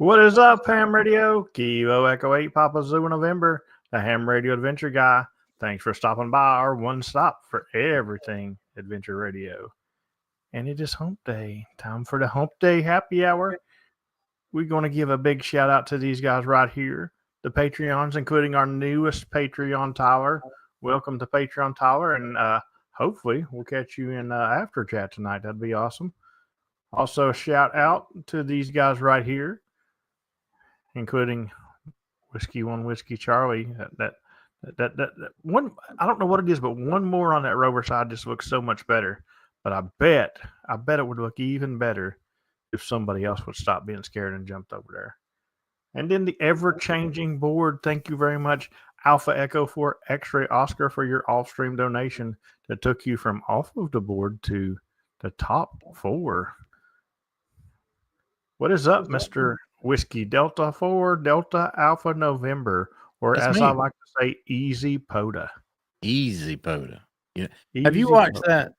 What is up, Ham Radio? Kilo Echo 8 Papa Zoo November, the Ham Radio Adventure Guy. Thanks for stopping by our one stop for everything Adventure Radio. And it is Hump Day. Time for the Hump Day Happy Hour. We're going to give a big shout out to these guys right here, the Patreons, including our newest Patreon, Tyler. Welcome to Patreon, Tyler, and hopefully we'll catch you in after chat tonight. That'd be awesome. Also, a shout out to these guys right here, including Whiskey One, Whiskey Charlie. That one, I don't know what it is, but one more on that rover side just looks so much better. But I bet it would look even better if somebody else would stop being scared and jumped over there. And then the ever-changing board. Thank you very much, Alpha Echo 4 X-Ray Oscar, for your off-stream donation that took you from off of the board to the top 4. What is up, Mr. Whiskey Delta 4 Delta Alpha November, or That's as me. I like to say, Easy POTA. Easy POTA. Yeah. Have you watched that?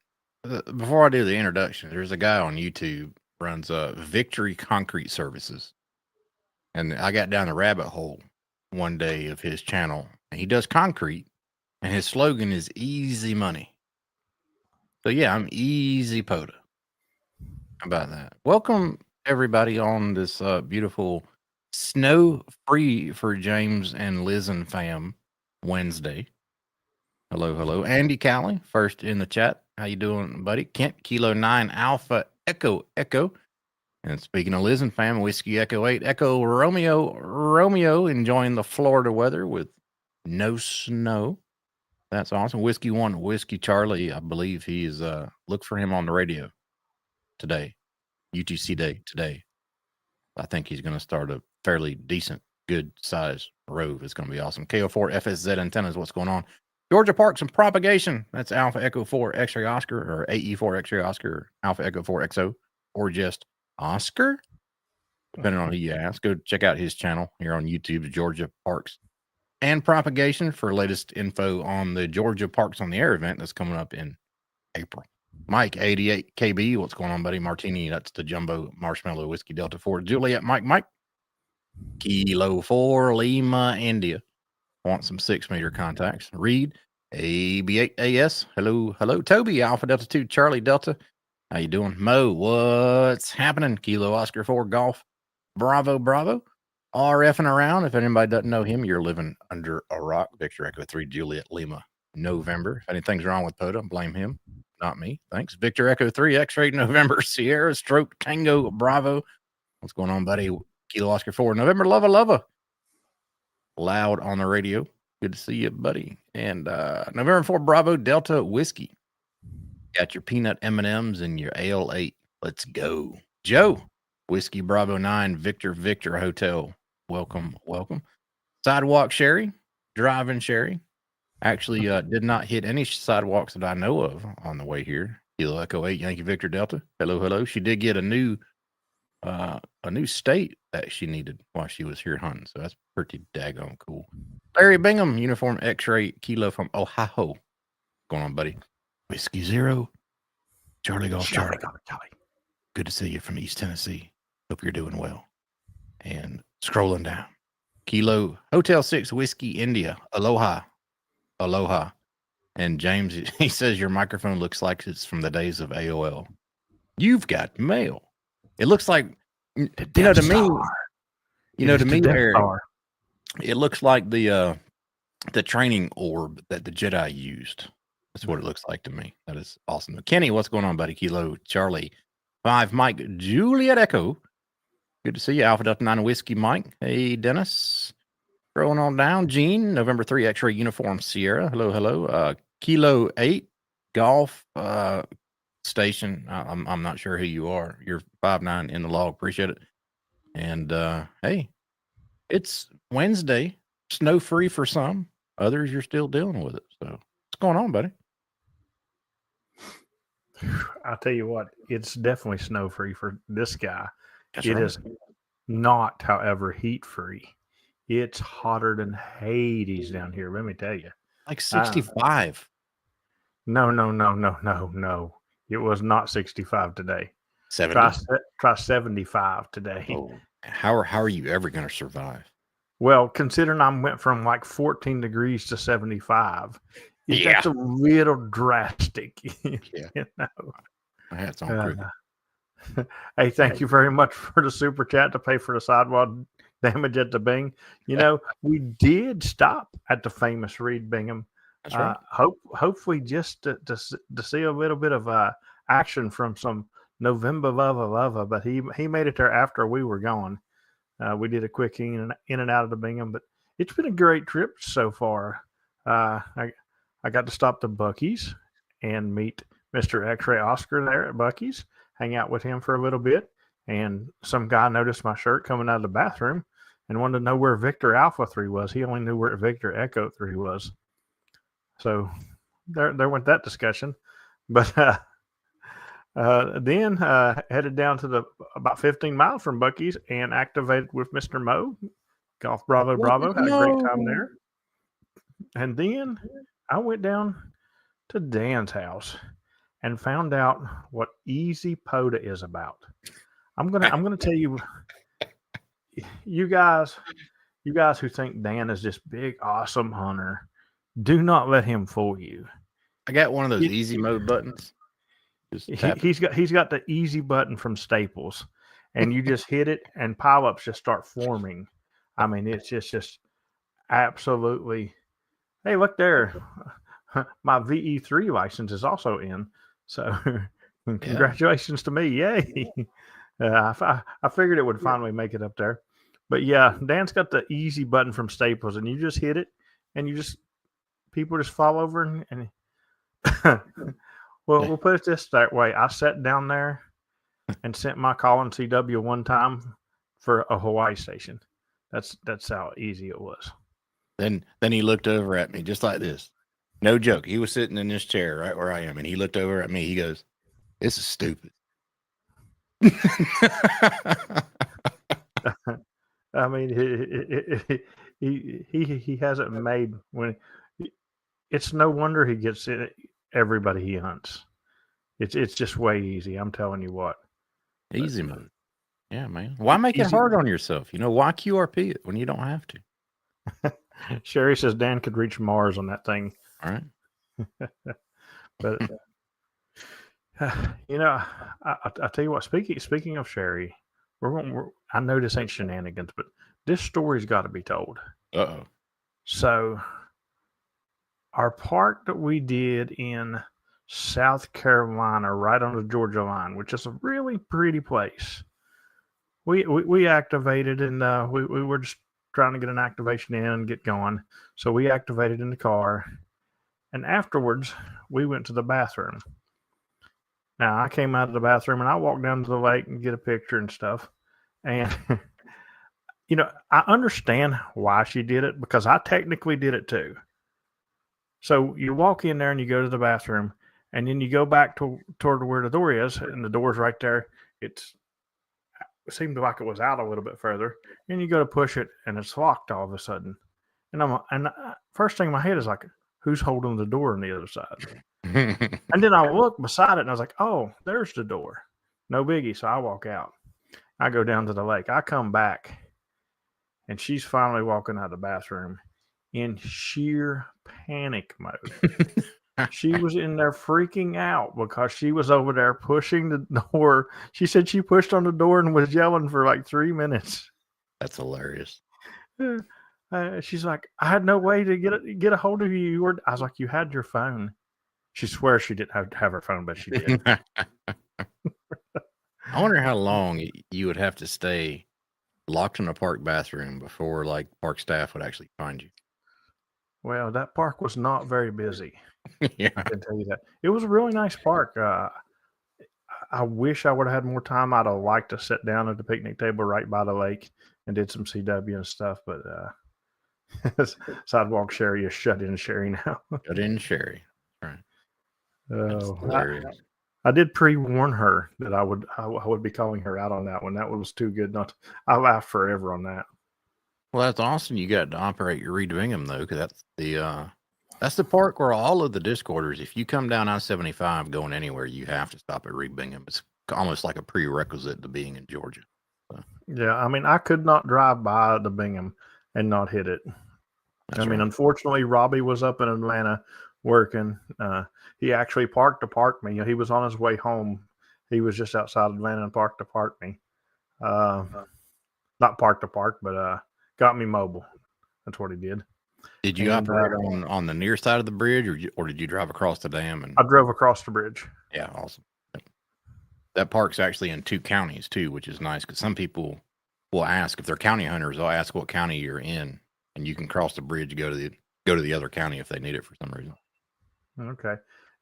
Before I do the introduction, there's a guy on YouTube runs Victory Concrete Services, and I got down the rabbit hole one day of his channel, and he does concrete, and his slogan is "Easy Money." So yeah, I'm Easy POTA. How about that? Welcome everybody on this beautiful snow-free for James and Liz and fam Wednesday. Hello. Andy Cowley, first in the chat. How you doing, buddy? Kent, Kilo 9 Alpha Echo. And speaking of Liz and fam, Whiskey Echo 8 Echo Romeo enjoying the Florida weather with no snow. That's awesome. Whiskey 1, Whiskey Charlie, I believe he's look for him on the radio today. UTC Day today. I think he's going to start a fairly decent, good size rove. It's going to be awesome. KO4 FSZ antennas. What's going on? Georgia Parks and Propagation. That's Alpha Echo 4 X-Ray Oscar, or AE4 X-Ray Oscar, or Alpha Echo 4 XO, or just Oscar, depending on who you ask. Go check out his channel here on YouTube, Georgia Parks and Propagation, for latest info on the Georgia Parks on the Air event that's coming up in April. Mike 88 KB, what's going on, buddy? Martini, that's the Jumbo Marshmallow Whiskey Delta 4. Juliet Mike Kilo 4 Lima India. Want some 6-meter contacts? Reed AB8AS. Hello. Toby Alpha Delta 2 Charlie Delta. How you doing? Mo, what's happening? Kilo Oscar 4 Golf. Bravo. RFing around. If anybody doesn't know him, you're living under a rock. Victor Echo 3 Juliet Lima November. If anything's wrong with POTA, blame him, not me. Thanks. Victor Echo 3 X-Ray November Sierra Stroke Tango Bravo. What's going on, buddy? Kilo Oscar 4 November Lova. Loud on the radio. Good to see you, buddy. And November 4 Bravo Delta Whiskey. Got your peanut M&Ms and your ale 8. Let's go. Joe, Whiskey Bravo 9 Victor Hotel. Welcome. Sidewalk Sherry, driving Sherry. Actually, did not hit any sidewalks that I know of on the way here. Kilo Echo 8 Yankee Victor Delta. Hello. She did get a new state that she needed while she was here hunting, so that's pretty daggone cool. Larry Bingham, Uniform X-Ray Kilo from Ohio. Going on, buddy? Whiskey 0 Charlie Golf Charlie. Good to see you from East Tennessee. Hope you're doing well. And scrolling down, Kilo Hotel 6 Whiskey India. Aloha. And James, he says your microphone looks like it's from the days of AOL. You've got mail. It looks like, to me, Eric, it looks like the training orb that the Jedi used. That's what it looks like to me. That is awesome. Kenny, what's going on, buddy? Kilo Charlie 5 Mike Juliet Echo. Good to see you. Alpha Delta 9 Whiskey Mike. Hey, Dennis. Scrolling on down. Gene, November 3 X-Ray Uniform Sierra. Hello. Kilo 8 Golf Station. I'm not sure who you are. You're 5'9" in the log. Appreciate it. And hey, it's Wednesday. Snow free for some. Others, you're still dealing with it. So what's going on, buddy? I'll tell you what, it's definitely snow free for this guy. That's it right. is not, however, heat free. It's hotter than Hades down here. Let me tell you, like 65. No. It was not 65 today. 70. Try 75 today. Oh. How are you ever going to survive? Well, considering I went from like 14 degrees to 75, that's Yeah. a little drastic. Yeah. You know? My hat's on Uh, crooked. hey, thank you very much for the super chat to pay for the sidewalk damage at the Bing. We did stop at the famous Reed Bingham. That's right. Hopefully, just to see a little bit of action from some November lava, but he made it there after we were gone. We did a quick in and out of the Bingham, but it's been a great trip so far. I got to stop to Buc-ee's and meet Mr. X-Ray Oscar there at Buc-ee's, hang out with him for a little bit, and some guy noticed my shirt coming out of the bathroom and wanted to know where Victor Alpha 3 was. He only knew where Victor Echo 3 was. So there went that discussion. But then headed down to about 15 miles from Buc-ee's and activated with Mr. Mo. Golf Bravo. Had a great time there. And then I went down to Dan's house and found out what easy POTA is about. I'm gonna tell you, you guys who think Dan is this big awesome hunter, do not let him fool you. I got one of those easy mode buttons. He's got the easy button from Staples, and you just hit it and pileups just start forming. I mean, it's just absolutely. Hey, look there. My VE3 license is also in. So congratulations to me. Yay. I figured it would finally make it up there. But yeah, Dan's got the easy button from Staples, and you just hit it, and people just fall over and well, we'll put it this way. I sat down there and sent my call in CW one time for a Hawaii station. That's how easy it was. Then he looked over at me just like this. No joke. He was sitting in this chair right where I am, and he looked over at me. He goes, "This is stupid." I mean, he hasn't made when. It's no wonder he gets everybody he hunts. It's just way easy. I'm telling you what. Easy mode. Yeah, man. Why make it hard on yourself? Why QRP it when you don't have to? Sherry says Dan could reach Mars on that thing. All right. But I tell you what. Speaking of Sherry, I know this ain't shenanigans, but this story's got to be told. Uh-oh. So, our park that we did in South Carolina, right on the Georgia line, which is a really pretty place. We activated, and we were just trying to get an activation in and get going. So we activated in the car, and afterwards we went to the bathroom. Now I came out of the bathroom and I walked down to the lake and get a picture and stuff. And I understand why she did it because I technically did it too. So you walk in there and you go to the bathroom, and then you go back toward where the door is, and the door's right there. It seemed like it was out a little bit further, and you go to push it, and it's locked all of a sudden. And first thing in my head is like, who's holding the door on the other side? And then I look beside it, and I was like, oh, there's the door. No biggie. So I walk out. I go down to the lake. I come back, and she's finally walking out of the bathroom in sheer panic mode. She was in there freaking out because she was over there pushing the door. She said she pushed on the door and was yelling for like 3 minutes. That's hilarious. She's like, I had no way to get a hold of you. I was like, you had your phone. She swears she didn't have her phone, but she did. I wonder how long you would have to stay locked in a park bathroom before like park staff would actually find you. Well, that park was not very busy. Yeah. I can tell you that. It was a really nice park. I wish I would have had more time. I'd have liked to sit down at the picnic table right by the lake and did some CW and stuff, but Sidewalk Sherry is shut in Sherry now. Shut in Sherry. Right. I did pre-warn her that I would be calling her out on that one. That one was too good not to. I laughed forever on that. Well, that's awesome. You got to operate your Reed Bingham though, because that's the park where all of the discorders, if you come down I-75 going anywhere, you have to stop at Reed Bingham. It's almost like a prerequisite to being in Georgia. So. Yeah, I mean, I could not drive by the Bingham and not hit it. That's I mean, right. unfortunately, Robbie was up in Atlanta working. He actually parked to park me. He was on his way home. He was just outside Atlanta and parked to park me. Uh, Not park to park, but got me mobile. That's what he did. Did you And operate on the near side of the bridge, or did you drive across the dam? And I drove across the bridge. yeah, awesome. Yep. That park's actually in 2 counties too, which is nice because some people will ask if they're county hunters. They'll ask what county you're in, and you can cross the bridge to go to the other county if they need it for some reason. Okay.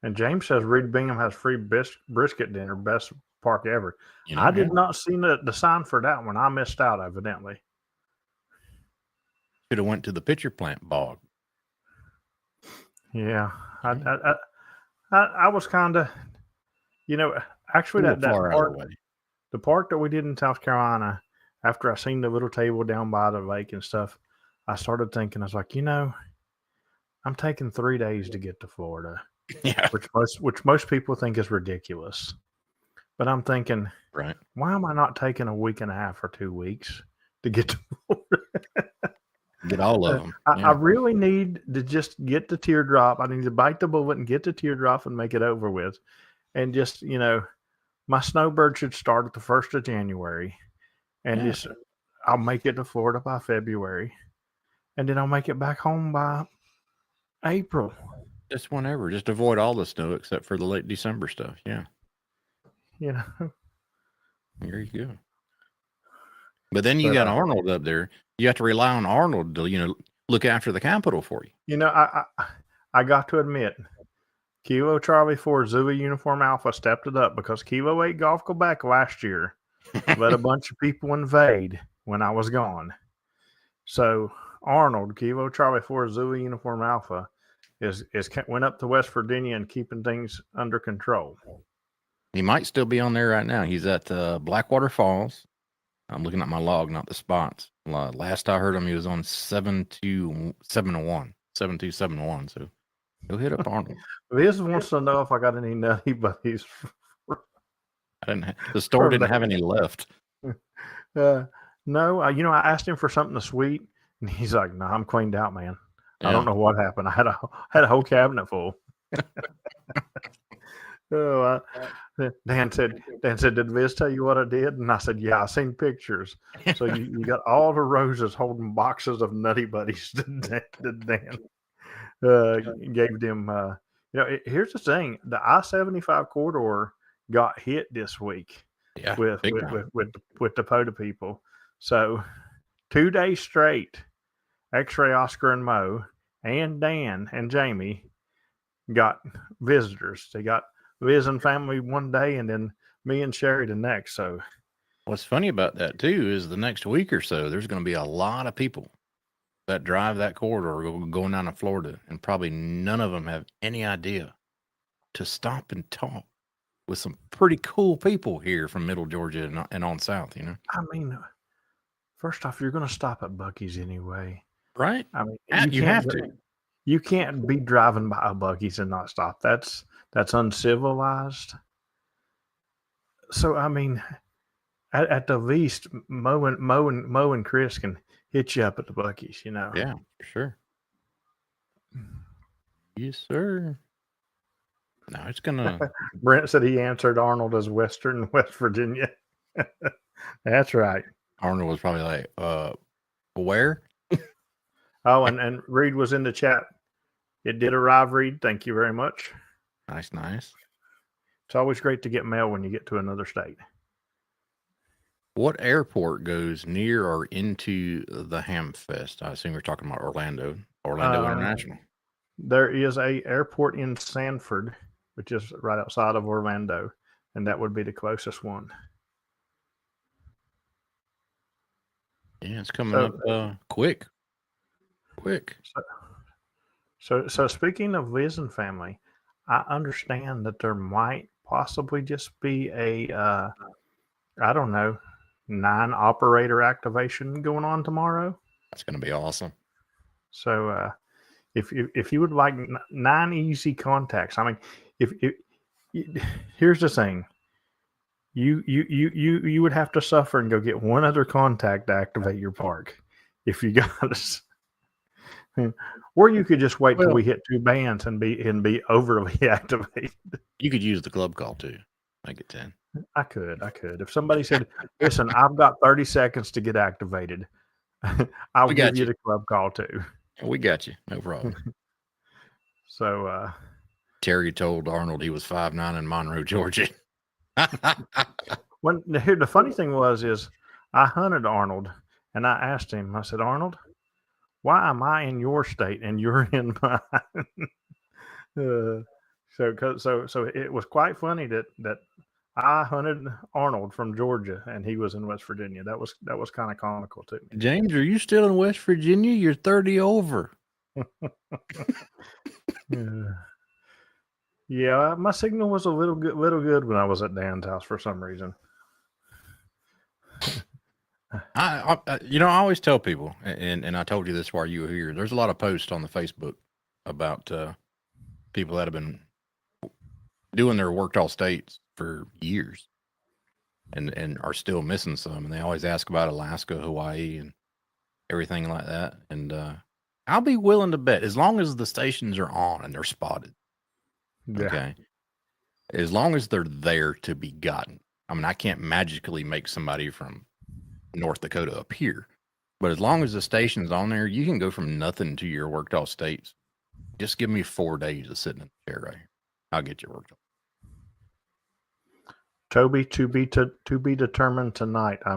And James says Reed Bingham has free brisket dinner, best park ever. You know, I yeah. did not see the sign for that one. I missed out, evidently. Should have went to the pitcher plant bog. Yeah. Yeah. I was kind of, actually that Far out park, of the way. the park that we did in South Carolina, after I seen the little table down by the lake and stuff, I started thinking, I was like, I'm taking 3 days to get to Florida, Yeah. which most people think is ridiculous. But I'm thinking, Right. why am I not taking a week and a half or 2 weeks to get to Florida? Get all of them. I really need to just get the teardrop. I need to bite the bullet and get the teardrop and make it over with. And just, my snowbird should start at the 1st of January. And just, I'll make it to Florida by February. And then I'll make it back home by April. Just whenever. Just avoid all the snow except for the late December stuff. Yeah. There you go. But then you got Arnold up there. You have to rely on Arnold to, look after the Capitol for you. I got to admit, Kilo Charlie 4 Zulu Uniform Alpha stepped it up because Kilo 8 Golf Quebec last year let a bunch of people invade when I was gone. So Arnold, Kilo Charlie 4 Zulu Uniform Alpha, went up to West Virginia and keeping things under control. He might still be on there right now. He's at Blackwater Falls. I'm looking at my log, not the spots. Last I heard him, he was on 7271. So he'll hit up Arnold. Liz wants to know if I got any nutty buddies. The store didn't have any left. No, I asked him for something sweet, and he's like, "No, I'm cleaned out, man. Yeah. I don't know what happened. I had a whole cabinet full." Dan said, "Did Liz tell you what I did?" And I said, "Yeah, I seen pictures." So you got all the roses holding boxes of Nutty Buddies to Dan. Gave them. Here's the thing: the I-75 corridor got hit this week. Yeah, with the POTA people. So 2 days straight, X-Ray Oscar and Mo and Dan and Jamie got visitors. They got Liz and family one day, and then me and Sherry the next. So what's funny about that too is the next week or so, there's going to be a lot of people that drive that corridor going down to Florida, and probably none of them have any idea to stop and talk with some pretty cool people here from Middle Georgia and on south. I mean, first off, you're going to stop at Buc-ee's anyway, right? I mean, you have to. You can't be driving by a Buc-ee's and not stop. That's uncivilized. So I mean, at the least, Mo and Chris can hit you up at the Buc-ee's. Yeah, for sure. Yes, sir. No, it's gonna. Brent said he answered Arnold as Western West Virginia. That's right. Arnold was probably like, where? Oh, and Reed was in the chat. It did arrive, Reed. Thank you very much. Nice. It's always great to get mail when you get to another state. What airport goes near or into the Hamfest? I assume you're talking about Orlando International. There is a airport in Sanford, which is right outside of Orlando, and that would be the closest one. Yeah, it's coming up quick. So speaking of Liz and family, I understand that there might possibly just be a, I don't know, 9 operator activation going on tomorrow. That's going to be awesome. So if you would like 9 easy contacts, I mean, if here's the thing, you would have to suffer and go get one other contact to activate your park if you got us. Or you could just wait till we hit 2 bands and be overly activated. You could use the club call too. Make it 10. I could. If somebody said, "Listen, I've got 30 seconds to get activated," I'll give you the club call too. We got you. No problem. So Terry told Arnold he was 5'9" in Monroe, Georgia. Here, the funny thing is I hunted Arnold and I asked him, I said, "Arnold, why am I in your state and you're in mine?" So it was quite funny that I hunted Arnold from Georgia and he was in West Virginia. That was kind of comical to me. James, are you still in West Virginia? You're 30 over. Yeah, my signal was a little good when I was at Dan's house for some reason. I always tell people, and I told you this while you were here. There's a lot of posts on the Facebook about people that have been doing their worked all states for years, and are still missing some. And they always ask about Alaska, Hawaii, and everything like that. And I'll be willing to bet, as long as the stations are on and they're spotted. Yeah. Okay. As long as they're there to be gotten. I mean, I can't magically make somebody from North Dakota appear, but as long as the station's on there, you can go from nothing to your worked all states. Just give me 4 days of sitting in the chair right here. I'll get you worked all. Toby, to be determined tonight. I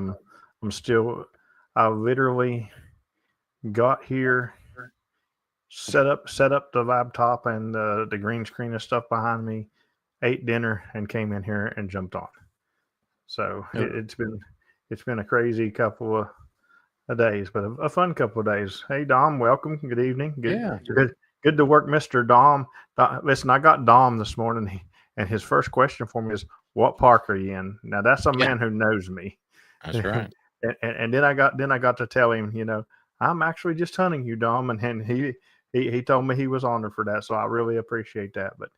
literally got here, set up the laptop and the green screen and stuff behind me, ate dinner, and came in here and jumped on. So it's been a crazy couple of days, but a fun couple of days. Hey Dom, welcome. Good evening. Good to work, Mr. Dom. Listen, I got Dom this morning, and his first question for me is, "What park are you in?" Now that's a man who knows me. That's right. and then I got to tell him, I'm actually just hunting you, Dom, and he told me he was honored for that, so I really appreciate that. But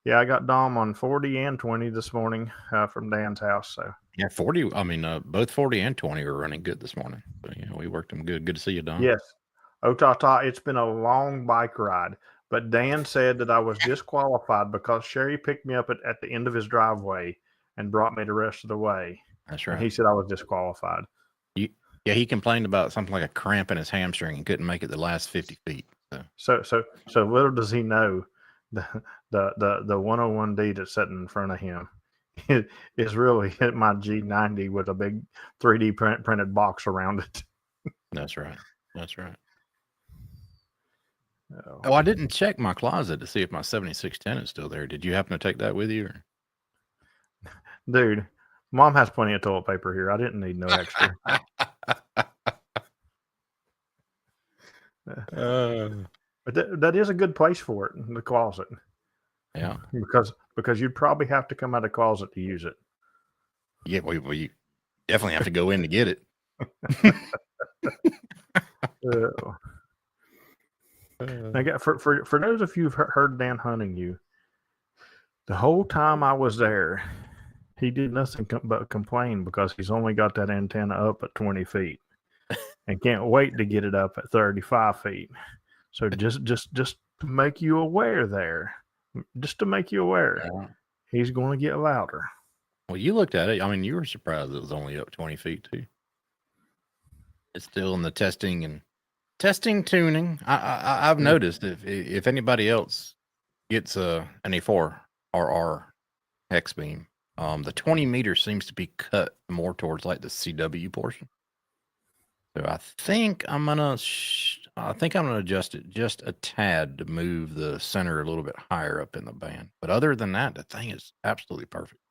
yeah, I got Dom on 40 and 20 this morning from Dan's house. So yeah, 40. I mean, both 40 and 20 were running good this morning. So we worked them good. Good to see you, Dom. Yes. Otata, it's been a long bike ride, but Dan said that I was disqualified because Sherry picked me up at the end of his driveway and brought me the rest of the way. That's right. And he said I was disqualified. Yeah, he complained about something like a cramp in his hamstring and couldn't make it the last 50 feet. So little does he know the 101D that's sitting in front of him is really my G90 with a big 3D printed box around it. That's right. Oh, I didn't check my closet to see if my 7610 is still there. Did you happen to take that with you? Or? Dude, Mom has plenty of toilet paper here. I didn't need no extra. But that is a good place for it, in the closet. Yeah. Because you'd probably have to come out of the closet to use it. Yeah, well, you definitely have to go in to get it. For those of you who've heard Dan hunting you, the whole time I was there, he did nothing but complain because he's only got that antenna up at 20 feet and can't wait to get it up at 35 feet. So just to make you aware there, he's going to get louder. Well, you looked at it. I mean, you were surprised it was only up 20 feet too. It's still in the testing tuning. I've noticed if anybody else gets an A4 RR hex beam, the 20 meters seems to be cut more towards like the CW portion. So I think I'm gonna adjust it just a tad to move the center a little bit higher up in the band. But other than that, the thing is absolutely perfect.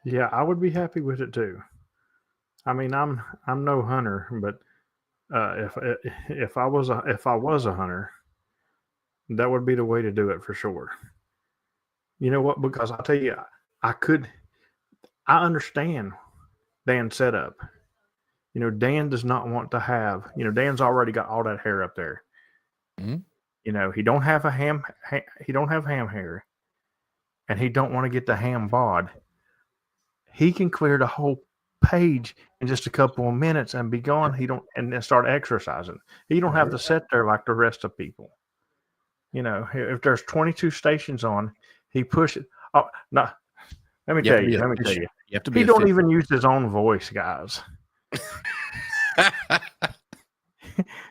Yeah, I would be happy with it too. I mean, I'm no hunter, but if I was a hunter, that would be the way to do it for sure. You know what? Because I'll tell you, I understand Dan's setup. Dan does not want to have. Dan's already got all that hair up there. Mm-hmm. He don't have ham hair, and he don't want to get the ham bod, he can clear the whole page in just a couple of minutes and be gone. He don't and then start exercising. He don't have to sit there like the rest of people. If there's 22 stations on, he pushes. Oh no! Let me tell you. You have to be he don't even use his own voice, guys.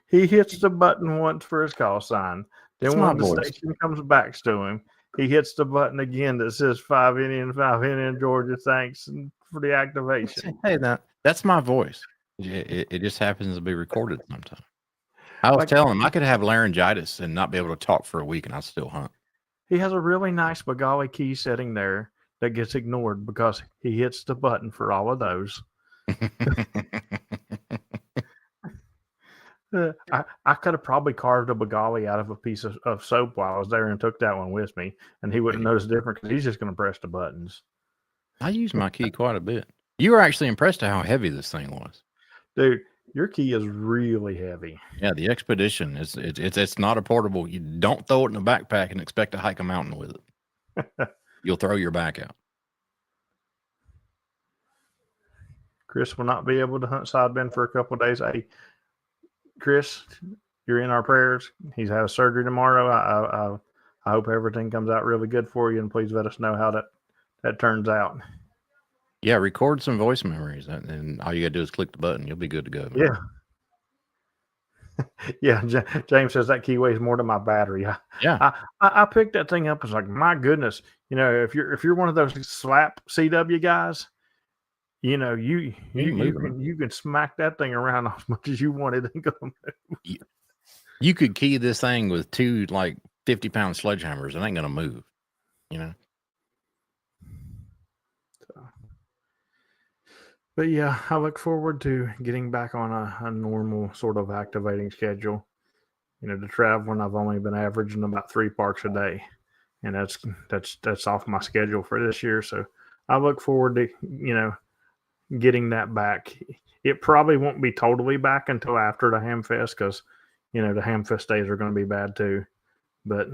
He hits the button once for his call sign. Then when the station comes back to him, he hits the button again that says 5 Indian, Georgia. Thanks for the activation. Hey, that's my voice. It just happens to be recorded sometimes. I was telling him I could have laryngitis and not be able to talk for a week, and I'd still hunt. He has a really nice Bengali key setting there that gets ignored because he hits the button for all of those. I could have probably carved a Bengali out of a piece of soap while I was there and took that one with me, and he wouldn't notice the difference because he's just going to press the buttons. I use my key quite a bit. You were actually impressed at how heavy this thing was. Dude, your key is really heavy. Yeah, the Expedition, it's not a portable. You don't throw it in a backpack and expect to hike a mountain with it. You'll throw your back out. Chris will not be able to hunt side bend for a couple of days. Hey, Chris, you're in our prayers. He's having surgery tomorrow. I hope everything comes out really good for you, and please let us know how that turns out. Yeah, record some voice memories, and all you gotta do is click the button. You'll be good to go. Man. Yeah. Yeah, James says that key weighs more than my battery. I picked that thing up. It's like, my goodness, if you're one of those slap CW guys, you can smack that thing around as much as you wanted and go move. You could key this thing with 2 50-pound sledgehammers. It ain't gonna move. But yeah, I look forward to getting back on a normal sort of activating schedule. To traveling, I've only been averaging about 3 parks a day, and that's off my schedule for this year. So I look forward to getting that back. It probably won't be totally back until after the Hamfest because the Hamfest days are going to be bad too. But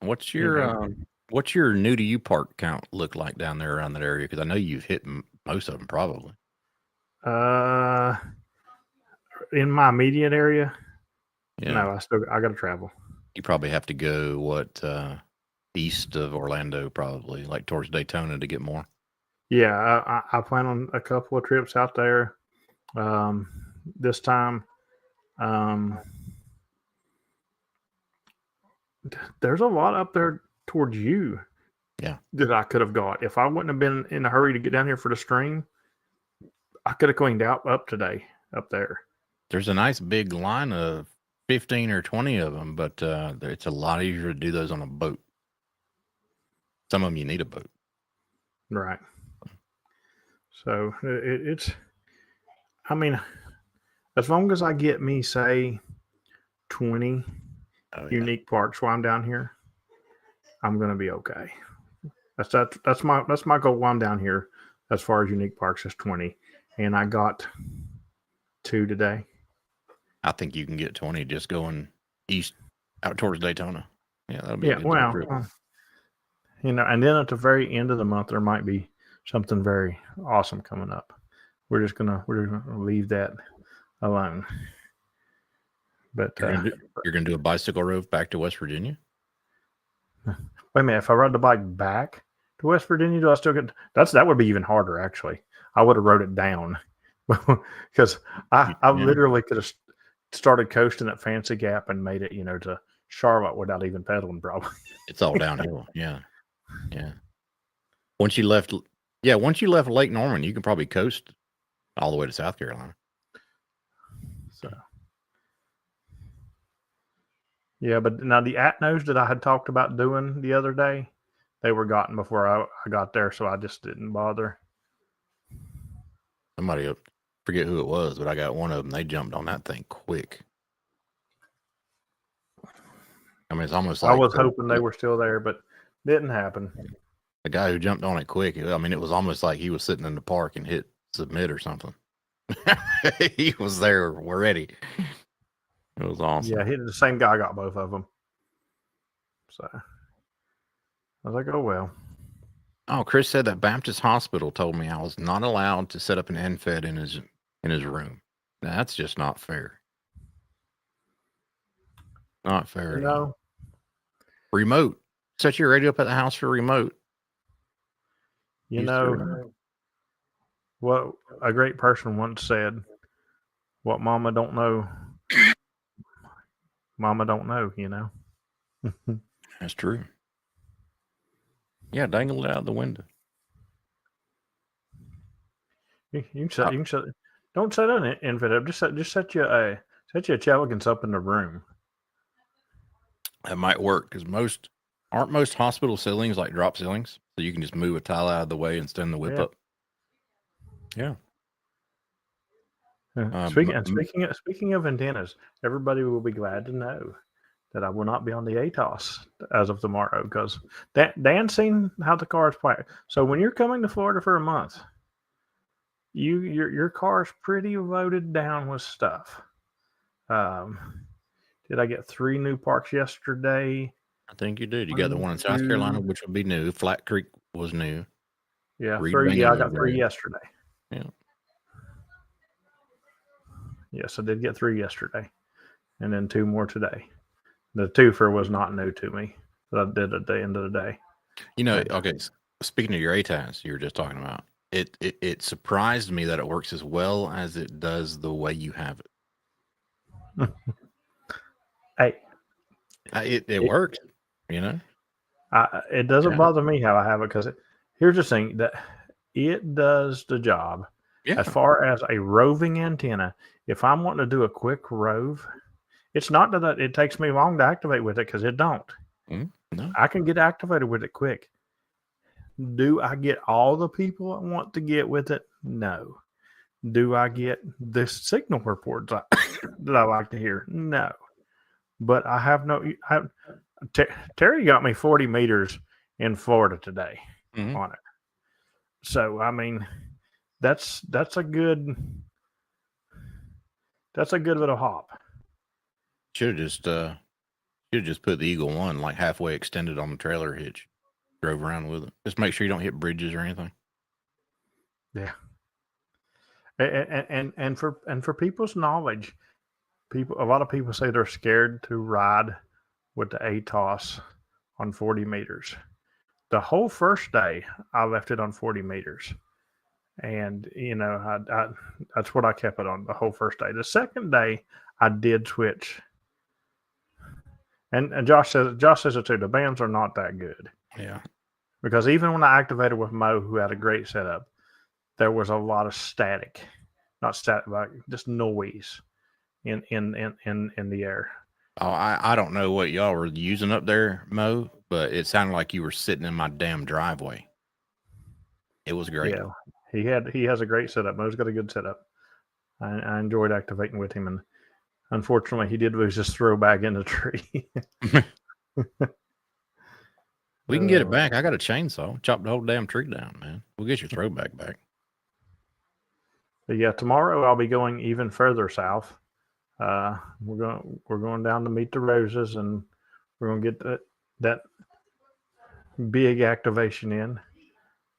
what's your new to you park count look like down there around that area? Because I know you've hit most of them probably. In my immediate area, yeah. No, I got to travel. You probably have to go east of Orlando, probably like towards Daytona to get more. Yeah, I plan on a couple of trips out there this time. There's a lot up there towards you. Yeah, that I could have got if I wouldn't have been in a hurry to get down here for the stream. I could have cleaned out up today up there. There's a nice big line of 15 or 20 of them, but it's a lot easier to do those on a boat. Some of them you need a boat, right? So it's. I mean, as long as I get me say 20 unique parks while I'm down here, I'm gonna be okay. That's my goal while I'm down here. As far as unique parks is 20, and I got 2 today. I think you can get 20 just going east out towards Daytona. Yeah, that'll be a good trip. And then at the very end of the month there might be something very awesome coming up. We're just gonna leave that alone. But you're gonna do a bicycle road back to West Virginia? Wait a minute, if I rode the bike back to West Virginia, do I still get that would be even harder actually. I would have rode it down because I literally could have started coasting at Fancy Gap and made it, to Charlotte without even pedaling probably. It's all downhill. Yeah. Once you left Lake Norman, you can probably coast all the way to South Carolina. So yeah, but now the Atnos that I had talked about doing the other day, they were gotten before I got there, so I just didn't bother. Somebody, forget who it was, but I got one of them. They jumped on that thing quick. I mean, it's almost like I was hoping they were still there, but didn't happen. The guy who jumped on it quick, I mean, it was almost like he was sitting in the park and hit submit or something. He was there. We're ready. It was awesome. Yeah, the same guy got both of them. So, I was like, oh well. Oh, Chris said that Baptist Hospital told me I was not allowed to set up an NFED in his room. Now, that's just not fair. Not fair at all. Remote. Set your radio up at the house for remote. You know what a great person once said, what mama don't know, mama don't know, you know. That's true. Yeah, dangle it out the window. You can set, don't set an infant up. Just set you a Chelicans up in the room. That might work because aren't most hospital ceilings like drop ceilings, so you can just move a tile out of the way and stand the whip up. Yeah. Speaking of antennas, everybody will be glad to know that I will not be on the ATOS as of tomorrow because Dan's seen how the cars play. So when you're coming to Florida for a month, your car's pretty loaded down with stuff. Did I get 3 new parks yesterday? I think you did. You got the one in South Carolina, which would be new. Flat Creek was new. Yeah, 3. Yeah, I got 3 yesterday. Yeah. Yes, I did get 3 yesterday, and then 2 more today. The twofer was not new to me that I did at the end of the day. You know, okay. Speaking of your ATAS, you were just talking about it surprised me that it works as well as it does the way you have it. Hey, it works. You know, it doesn't bother me how I have it because here's the thing that it does the job. Yeah. As far as a roving antenna, if I'm wanting to do a quick rove, it's not that it takes me long to activate with it because it don't. No. I can get activated with it quick. Do I get all the people I want to get with it? No. Do I get the signal reports that I like to hear? No. But I have no. Terry got me 40 meters in Florida today on it. So I mean, that's a good little hop. Should have just put the Eagle One like halfway extended on the trailer hitch. Drove around with it. Just make sure you don't hit bridges or anything. Yeah. And for people's knowledge, a lot of people say they're scared to ride with the ATOS on 40 meters. The whole first day I left it on 40 meters. And you know, I that's what I kept it on the whole first day. The second day I did switch. And Josh says it too. The bands are not that good. Yeah. Because even when I activated with Mo, who had a great setup, there was a lot of static. Not static, like just noise in the air. Oh, I don't know what y'all were using up there, Mo, but it sounded like you were sitting in my damn driveway. It was great. Yeah, he has a great setup. Mo's got a good setup. I enjoyed activating with him, and unfortunately, he did lose his throwback in the tree. We can get it back. I got a chainsaw. Chop the whole damn tree down, man. We'll get your throwback back. But yeah, tomorrow I'll be going even further south. We're going down to meet the Roses, and we're going to get that big activation in.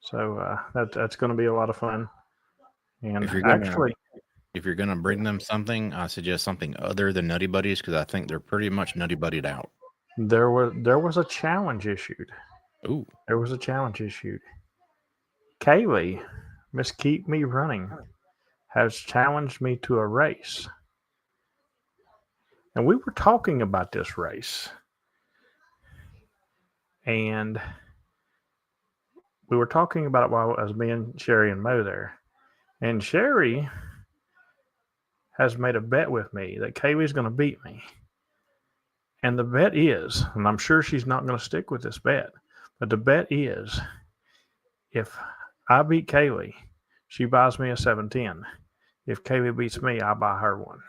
So that's going to be a lot of fun. And if you're gonna bring them something, I suggest something other than Nutty Buddies because I think they're pretty much Nutty Buddied out. There was a challenge issued. Ooh. There was a challenge issued. Kaylee, Miss Keep Me Running, has challenged me to a race. And we were talking about this race. And we were talking about it while I was being Sherry and Mo there. And Sherry has made a bet with me that Kaylee's going to beat me. And the bet is, and I'm sure she's not going to stick with this bet, but the bet is if I beat Kaylee, she buys me a 710. If Kaylee beats me, I buy her one.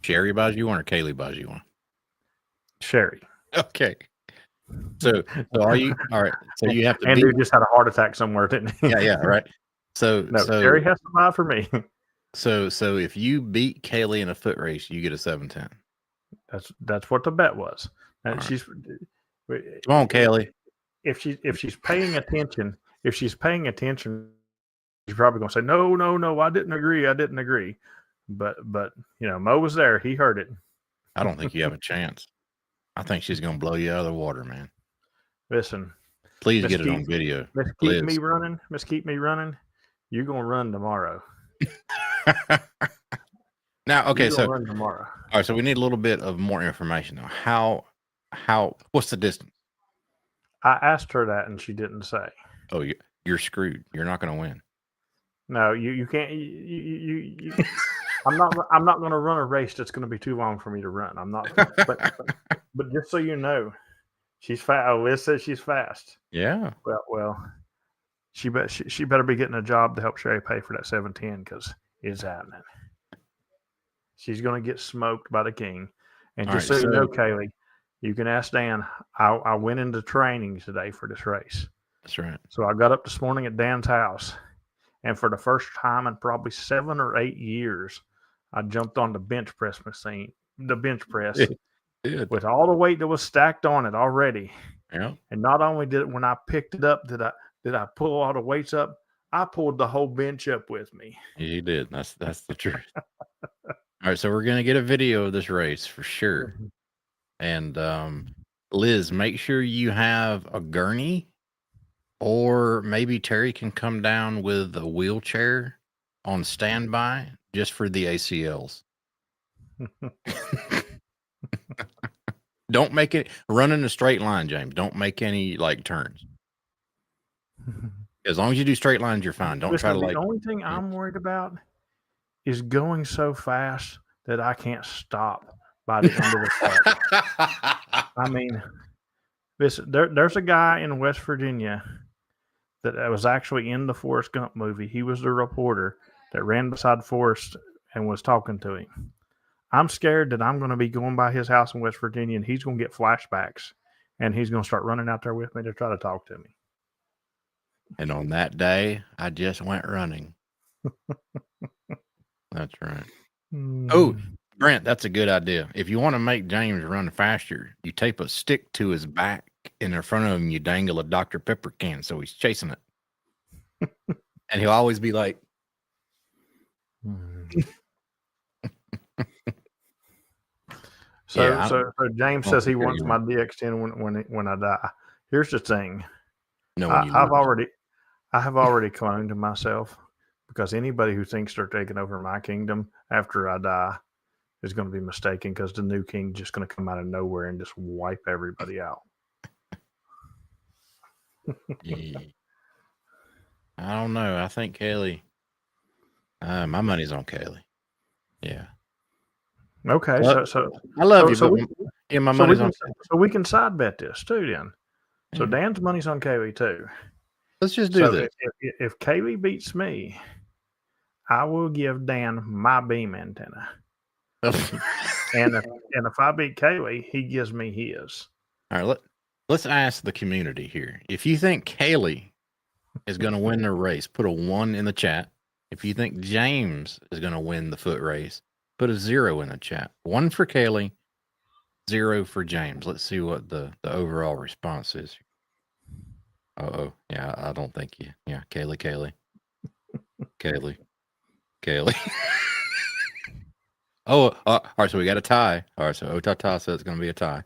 Sherry buys you one or Kaylee buys you one? Sherry. Okay. So are you all right? So you have to. Andrew just had a heart attack somewhere, didn't he? Yeah, right. So Sherry has to buy for me. So if you beat Kaylee in a foot race, you get a 710. That's what the bet was. And Come on, Kaylee. If she's paying attention, she's probably gonna say, no, I didn't agree. But Mo was there. He heard it. I don't think you have a chance. I think she's gonna blow you out of the water, man. Listen, please get it on video. Keep me running. Keep me running. You're gonna run tomorrow. Now, okay, so run tomorrow. All right, so we need a little bit of more information now. What's the distance? I asked her that and she didn't say. Oh, you're screwed. You're not going to win. No, you can't. I'm not going to run a race that's going to be too long for me to run. I'm not. But just so you know, she's fast. Oh, Liz says she's fast. Yeah. Well, she better be getting a job to help Sherry pay for that 710 because it's happening. She's going to get smoked by the king. And just so you know, Kaylee, you can ask Dan. I went into training today for this race. That's right. So I got up this morning at Dan's house, and for the first time in probably 7 or 8 years, I jumped on the bench press machine, with all the weight that was stacked on it already. Yeah. And not only when I picked it up, did I pull all the weights up, I pulled the whole bench up with me. You did. That's the truth. All right, so we're gonna get a video of this race for sure. And Liz, make sure you have a gurney, or maybe Terry can come down with a wheelchair on standby just for the ACLs. Don't make it run in a straight line, James. Don't make any turns. As long as you do straight lines, you're fine. Don't try to The only thing I'm worried about is going so fast that I can't stop by the end of the track. I mean, there's a guy in West Virginia that was actually in the Forrest Gump movie. He was the reporter that ran beside Forrest and was talking to him. I'm scared that I'm going to be going by his house in West Virginia and he's going to get flashbacks and he's going to start running out there with me to try to talk to me. And on that day, I just went running. That's right. Oh, Brent, that's a good idea. If you want to make James run faster, you tape a stick to his back, and in front of him, you dangle a Dr. Pepper can, so he's chasing it. And he'll always be like... So James says he wants my DX10 when I die. Here's the thing. No, I have already cloned myself, because anybody who thinks they're taking over my kingdom after I die is going to be mistaken, because the new king is just going to come out of nowhere and just wipe everybody out. I don't know. I think Kaylee. My money's on Kaylee. Yeah. Okay, so I love you, but my money's on. So we can side bet this too, then. So Dan's money's on Kaylee too. Let's just do this. If Kaylee beats me, I will give Dan my beam antenna. and if I beat Kaylee, he gives me his. All right, let's ask the community here. If you think Kaylee is going to win the race, put a 1 in the chat. If you think James is going to win the foot race, put a 0 in the chat. 1 for Kaylee, 0 for James. Let's see what the overall response is. Yeah, I don't think you. Yeah, Kaylee. All right, so we got a tie. All right, so Otata says it's going to be a tie.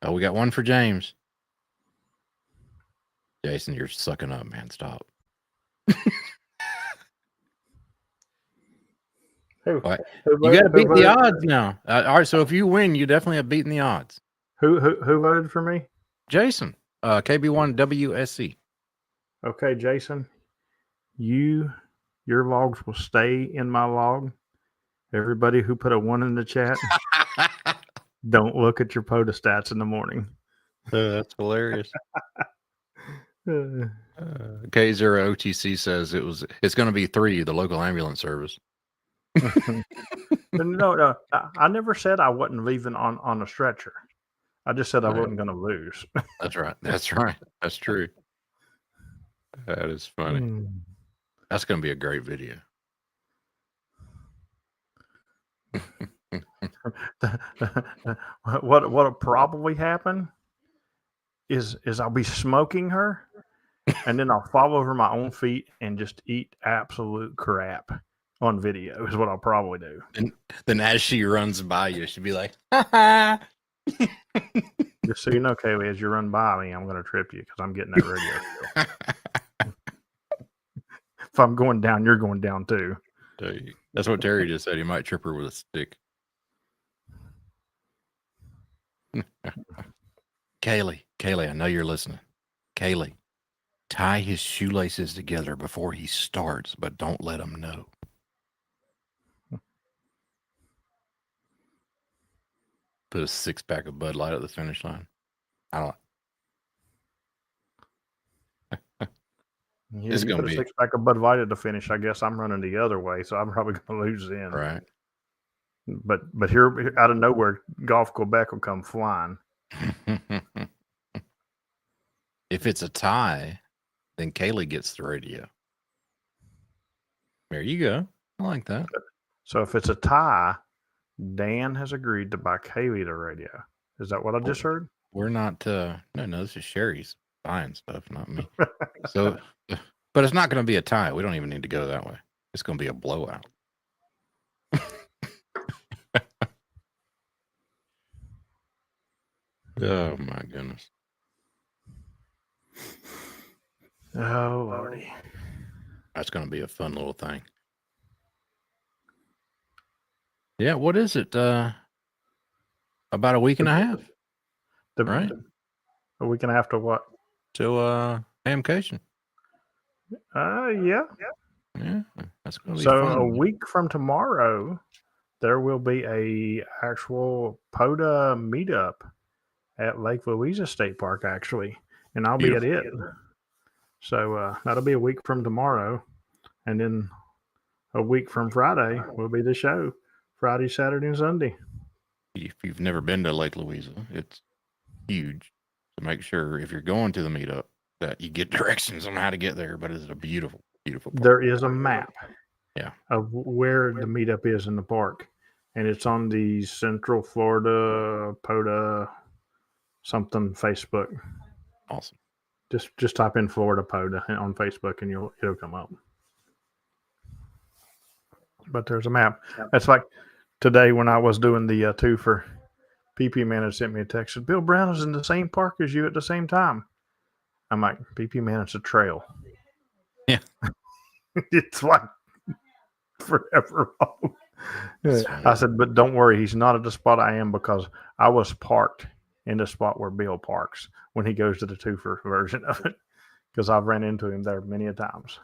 Oh, we got 1 for James. Jason, you're sucking up, man. Stop. You got to beat the odds now. All right, so if you win, you definitely have beaten the odds. Who voted for me? Jason, KB1WSC. Okay, Jason, your logs will stay in my log. Everybody who put a 1 in the chat, don't look at your POTA stats in the morning. That's hilarious. K0OTC says it's going to be 3, the local ambulance service. No, I never said I wasn't leaving on a stretcher. I just said I wasn't going to lose. That's right. That's true. That is funny. That's going to be a great video. What'll probably happen is I'll be smoking her, and then I'll fall over my own feet and just eat absolute crap on video. Is what I'll probably do. And then as she runs by you, she'll be like, "Ha ha." Just so you know, Kaylee, as you run by me, I'm going to trip you because I'm getting that radio still. If I'm going down, you're going down too. That's what Terry just said. He might trip her with a stick. Kaylee, I know you're listening. Kaylee, tie his shoelaces together before he starts, but don't let him know. Put a 6-pack of Bud Light at the finish line. I don't. Yeah, you put a 6-pack of Bud Light at the finish. I guess I'm running the other way, so I'm probably going to lose then. Right. But here, out of nowhere, Golf Quebec will come flying. If it's a tie, then Kaylee gets the radio. There you go. I like that. So if it's a tie, Dan has agreed to buy Kaylee the radio. Is that what I just heard? We're not. No, this is Sherry's buying stuff, not me. So, but it's not going to be a tie. We don't even need to go that way. It's going to be a blowout. Oh my goodness. Oh Lordy. That's going to be a fun little thing. Yeah, what is it? About a week and a half. Right? A week and a half to what? Till Hamcation. Yeah. Yeah, that's going to be so fun. A week from tomorrow, there will be a actual POTA meetup at Lake Louisa State Park, actually, and I'll be at it. So that'll be a week from tomorrow, and then a week from Friday will be the show. Friday, Saturday, and Sunday. If you've never been to Lake Louisa, it's huge. So make sure if you're going to the meetup that you get directions on how to get there. But it's a beautiful, beautiful park. There is a map, yeah, of where the meetup is in the park, and it's on the Central Florida POTA something Facebook. Awesome. Just type in Florida POTA on Facebook, and it'll come up. But there's a map. That's like today when I was doing the two for PP Man had sent me a text. Said, Bill Brown is in the same park as you at the same time. I'm like, PP Man, it's a trail. Yeah. It's like forever long. I said, but don't worry, he's not at the spot I am because I was parked in the spot where Bill parks when he goes to the two for version of it. Because I've ran into him there many a times.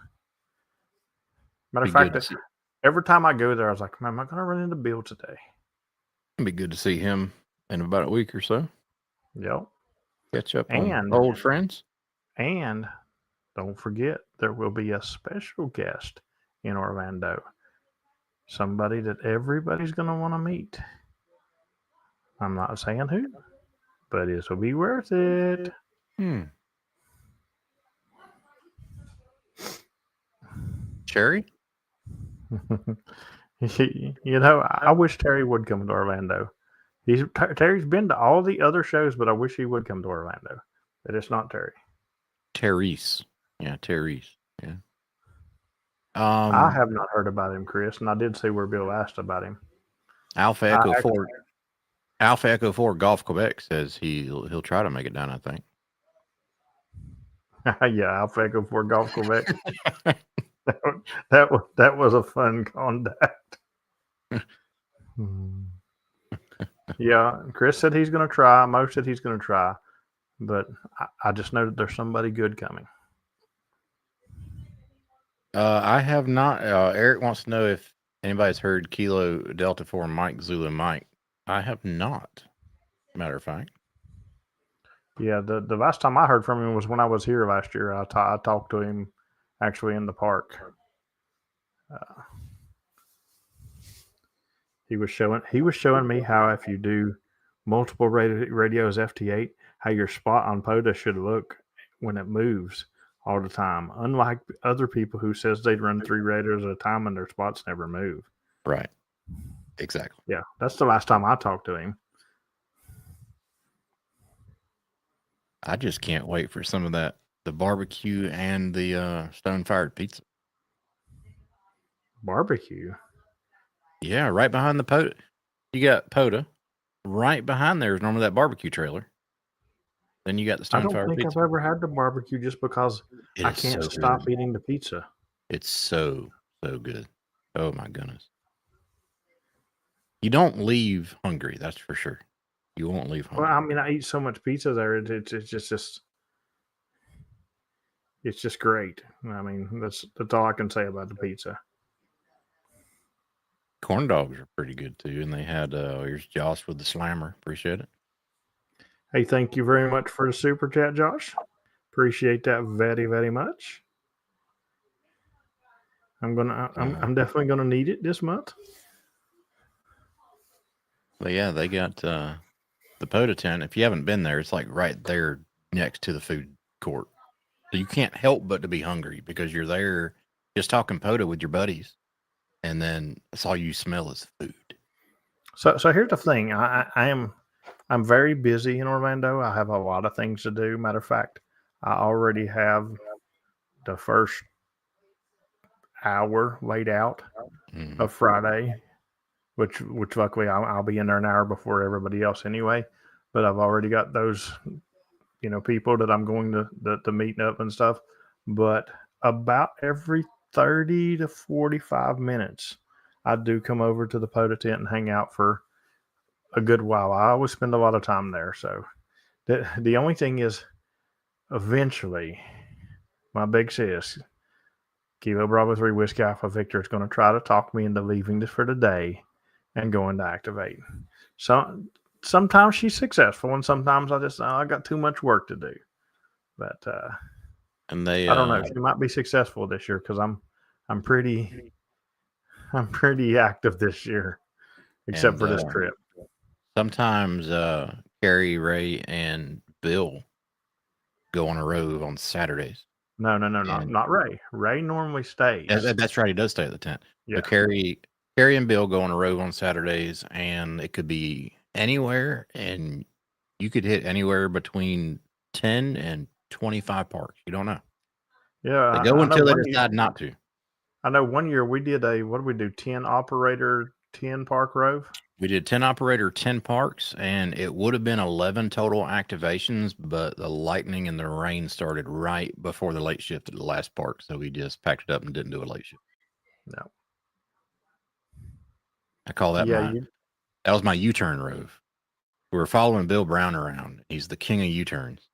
Matter of fact, every time I go there, I was like, man, am I going to run into Bill today? It'd be good to see him in about a week or so. Yep. Catch up on old friends. And don't forget, there will be a special guest in Orlando. Somebody that everybody's going to want to meet. I'm not saying who, but this will be worth it. Cherry? I wish Terry would come to Orlando. Terry's been to all the other shows, but I wish he would come to Orlando. But it's not Terry. Therese. Yeah, Therese. Yeah. I have not heard about him, Chris, and I did see where Bill asked about him. Alpha Echo 4 Golf Quebec says he'll try to make it down, I think. Yeah, Alpha Echo 4 Golf Quebec. that was a fun contact. Yeah, Chris said he's going to try. Mo said he's going to try, but I just know that there's somebody good coming. I have not. Eric wants to know if anybody's heard Kilo Delta 4 Mike Zulu Mike. I have not. Matter of fact. Yeah, the last time I heard from him was when I was here last year. I talked to him actually in the park. He was showing me how if you do multiple radios FT8, how your spot on POTA should look when it moves all the time. Unlike other people who says they'd run 3 radios at a time and their spots never move. Right. Exactly. Yeah, that's the last time I talked to him. I just can't wait for some of that, the barbecue and the stone-fired pizza. Barbecue? Yeah, right behind the POTA. You got POTA. Right behind there is normally that barbecue trailer. Then you got the I don't stone-fired think pizza. I've ever had the barbecue just because It I is can't so stop good. eating the pizza. It's so good. Oh my goodness. You don't leave hungry, that's for sure. You won't leave Well, hungry. I mean, I eat so much pizza there. It's just great. I mean, that's all I can say about the pizza. Corn dogs are pretty good too, and they had here's Josh with the slammer. Appreciate it. Hey, thank you very much for the super chat, Josh. Appreciate that very, very much. I'm definitely gonna need it this month. But yeah, they got the POTA tent. If you haven't been there, it's like right there next to the food court. So you can't help but to be hungry because you're there just talking POTA with your buddies, and then that's all you smell is food. So here's the thing. I'm very busy in Orlando. I have a lot of things to do. Matter of fact, I already have the first hour laid out of Friday, which luckily I'll be in there an hour before everybody else anyway. But I've already got those, people that I'm going to meet up and stuff. But about every 30 to 45 minutes, I do come over to the POTA tent and hang out for a good while. I always spend a lot of time there. So the only thing is, eventually, my big sis, Kilo Bravo 3 Whiskey Alpha Victor, is going to try to talk me into leaving this for the day and going to activate. So sometimes she's successful, and sometimes I got too much work to do. But and they I don't know. She might be successful this year because I'm pretty active this year, except for this trip. Sometimes Carrie, Ray, and Bill go on a rove on Saturdays. No, not Ray. Ray normally stays. That's right. He does stay at the tent. Yeah. But Carrie and Bill go on a rove on Saturdays, and it could be anywhere, and you could hit anywhere between 10 and 25 parks. You don't know. Yeah, They go I until know they decide not to. I know one year we did what did we do? 10 operator, 10 park rove? We did 10 operator, 10 parks, and it would have been 11 total activations, but the lightning and the rain started right before the late shift at the last park. So we just packed it up and didn't do a late shift. No. I call that that was my U-turn rove. We were following Bill Brown around. He's the king of U-turns.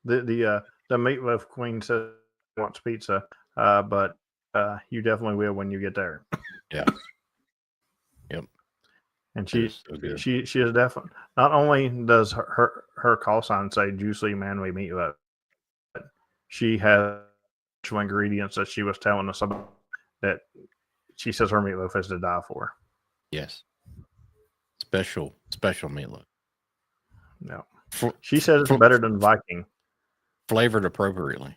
The meatloaf queen says she wants pizza, but you definitely will when you get there. Yeah. Yep. And she is definitely, not only does her call sign say juicy manly meatloaf, but she has ingredients that she was telling us about that she says her meatloaf is to die for. Yes. Special meatloaf. No. She says it's better than Viking. Flavored appropriately.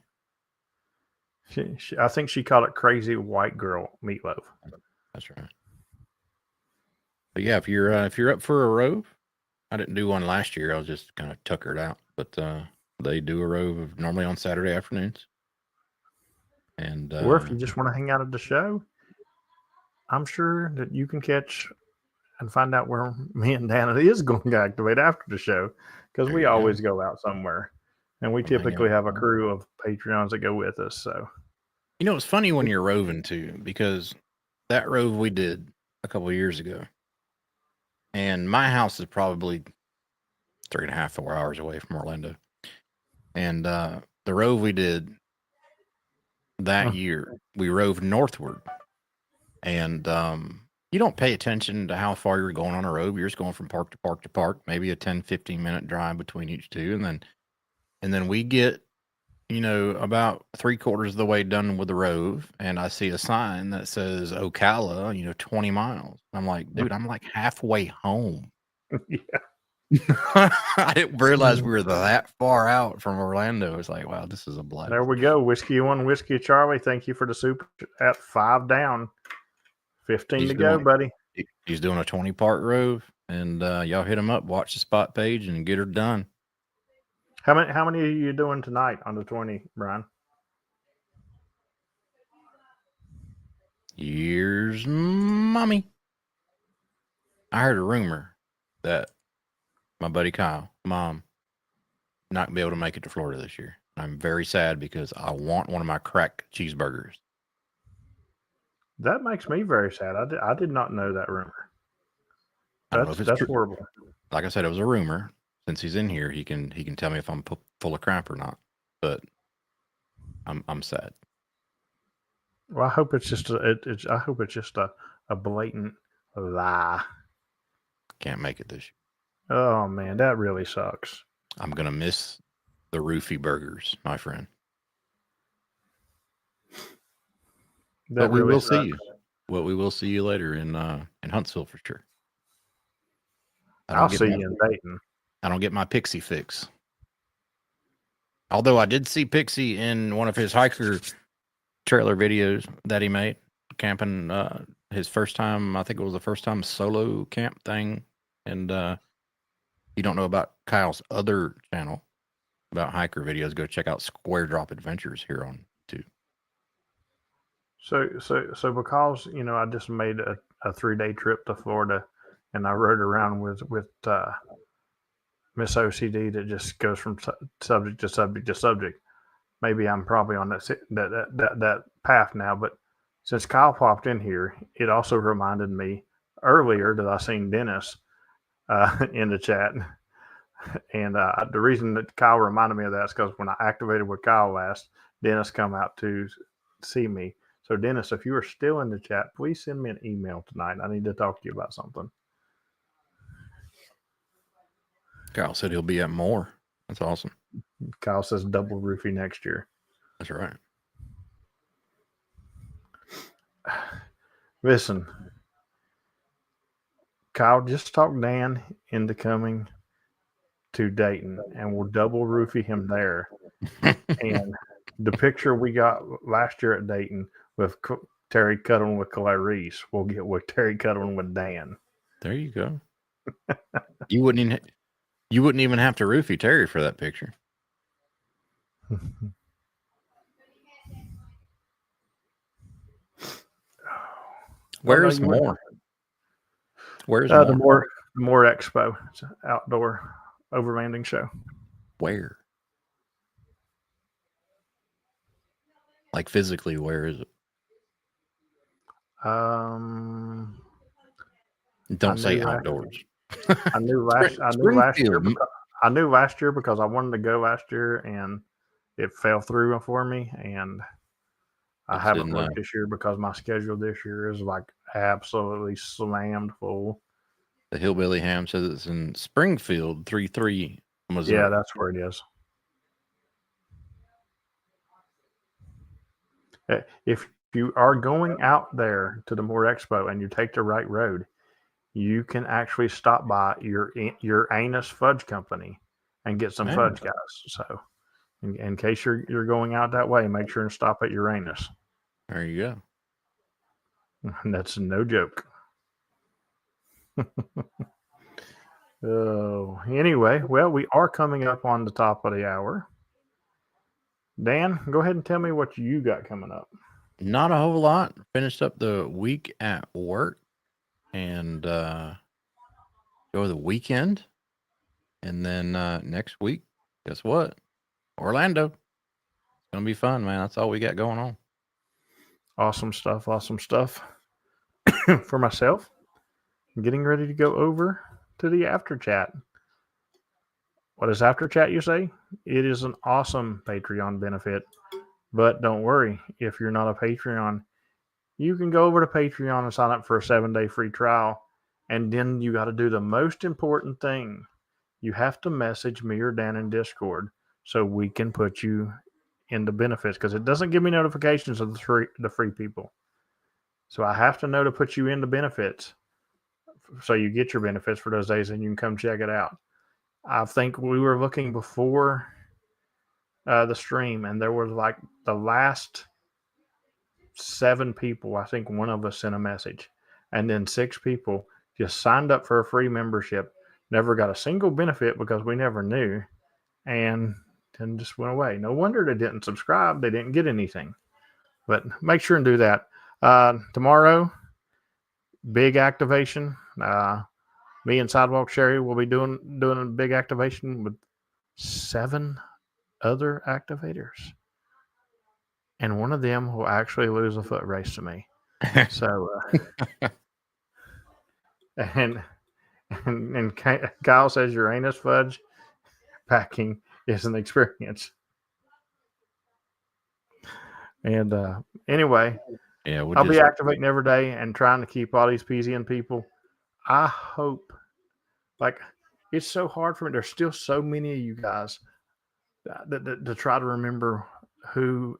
I think she called it crazy white girl meatloaf. That's right. But yeah, if you're up for a rove, I didn't do one last year. I was just kind of tuckered out. But they do a rove normally on Saturday afternoons. And or if you just want to hang out at the show, I'm sure that you can catch and find out where me and Dana is going to activate after the show, because we always go out somewhere, and we typically have a crew of Patreons that go with us. So, it's funny when you're roving too, because that rove we did a couple of years ago, and my house is probably 3.5, 4 hours away from Orlando, and the rove we did that year, we rove northward, and you don't pay attention to how far you're going on a rove. You're just going from park to park to park, maybe a 10-15 minute drive between each two, and then we get about 3/4 of the way done with the rove, and I see a sign that says Ocala, 20 miles. I'm like, dude, I'm like halfway home. Yeah. I didn't realize we were that far out from Orlando. It's like, wow, this is a blast. There we go. Whiskey One, Whiskey Charlie. Thank you for the super at 5 down. 15 to go, buddy. He's doing a 20-part rove, and y'all hit him up, watch the spot page, and get her done. How many are you doing tonight on the 20, Brian? Here's mommy. I heard a rumor that my buddy Kyle, mom, not be able to make it to Florida this year. I'm very sad because I want one of my crack cheeseburgers. That makes me very sad. I did not know that rumor. I don't know if it's That's true. horrible. Like I said, it was a rumor. Since he's in here, he can tell me if I'm full of crap or not. But I'm sad. Well, I hope it's just I hope it's just a blatant lie. Can't make it this year. Oh man, that really sucks. I'm gonna miss the roofie burgers, my friend. But we will see you. Well, we will see you later in Huntsville for sure. I'll see you in Dayton. I don't get my Pixie fix. Although I did see Pixie in one of his hiker trailer videos that he made, camping his first time. I think it was the first time solo camp thing. And you don't know about Kyle's other channel about hiker videos, go check out Square Drop Adventures here on YouTube. So because I just made a 3-day trip to Florida, and I rode around with Miss OCD that just goes from subject to subject to subject. Maybe I'm probably on that path now, but since Kyle popped in here, it also reminded me earlier that I seen Dennis in the chat. And the reason that Kyle reminded me of that is because when I activated with Kyle last, Dennis come out to see me. So Dennis, if you are still in the chat, please send me an email tonight. I need to talk to you about something. Kyle said he'll be at more. That's awesome. Kyle says double roofie next year. That's right. Listen, Kyle, just talk Dan into coming to Dayton, and we'll double roofie him there. And the picture we got last year at Dayton with Terry cuddling with Clarice, we'll get with Terry cuddling with Dan. There you go. You wouldn't even have to roofie Terry for that picture. Where's more? Where's the more Expo? It's an outdoor overlanding show. Where? Like physically, where is it? Don't say outdoors. I knew last year because I wanted to go last year and it fell through for me, and I haven't worked this year because my schedule this year is like absolutely slammed full. The Hillbilly Ham says it's in Springfield, 3-3, Missouri. Yeah, that's where it is. If you are going out there to the Moore Expo and you take the right road, you can actually stop by your Anus Fudge Company and get some fudge, guys. So, in case you're going out that way, make sure and stop at Uranus. There you go. And that's no joke. Oh, anyway, well, we are coming up on the top of the hour. Dan, go ahead and tell me what you got coming up. Not a whole lot. Finished up the week at work and go the weekend. And then next week, guess what? Orlando. It's going to be fun, man. That's all we got going on. Awesome stuff. For myself, I'm getting ready to go over to the After Chat. What is After Chat, you say? It is an awesome Patreon benefit. But don't worry, if you're not a Patreon, you can go over to Patreon and sign up for a 7-day free trial. And then you got to do the most important thing. You have to message me or Dan in Discord so we can put you in the benefits, because it doesn't give me notifications of the free people. So I have to know to put you in the benefits so you get your benefits for those days and you can come check it out. I think we were looking before the stream, and there was like the last 7 people. I think one of us sent a message. and then 6 people just signed up for a free membership, never got a single benefit because we never knew, and then just went away. No wonder they didn't subscribe. They didn't get anything. But make sure and do that. Tomorrow, big activation. Me and Sidewalk Sherry will be doing a big activation with 7 other activators, and one of them will actually lose a foot race to me. So, and Kyle says Uranus fudge packing is an experience. And anyway, yeah, I'll be activating every day and trying to keep all these PZN people. I hope, like, it's so hard for me. There's still so many of you guys to try to remember who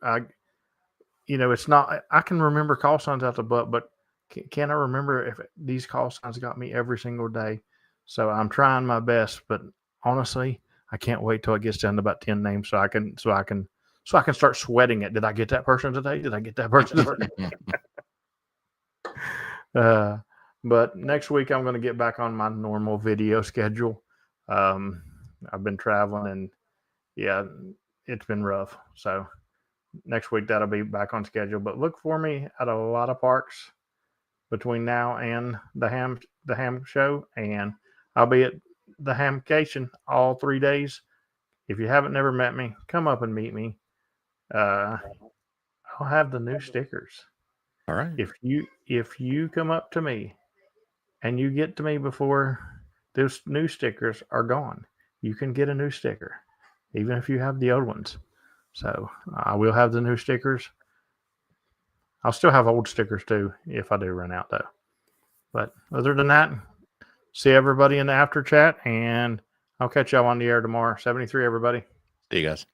it's not, I can remember call signs out the butt, but can I remember if these call signs got me every single day? So I'm trying my best, but honestly, I can't wait till it gets down to about 10 names so I can start sweating it. Did I get that person today? Did I get that person today? But next week I'm going to get back on my normal video schedule. I've been traveling and yeah, it's been rough. So next week that'll be back on schedule. But look for me at a lot of parks between now and the ham show, and I'll be at the Hamcation all 3 days. If you haven't never met me, come up and meet me. I'll have the new stickers. All right. If you come up to me and you get to me before those new stickers are gone, you can get a new sticker, even if you have the old ones. So I will have the new stickers. I'll still have old stickers too if I do run out though. But other than that, see everybody in the after chat, and I'll catch y'all on the air tomorrow. 73, everybody. See you guys.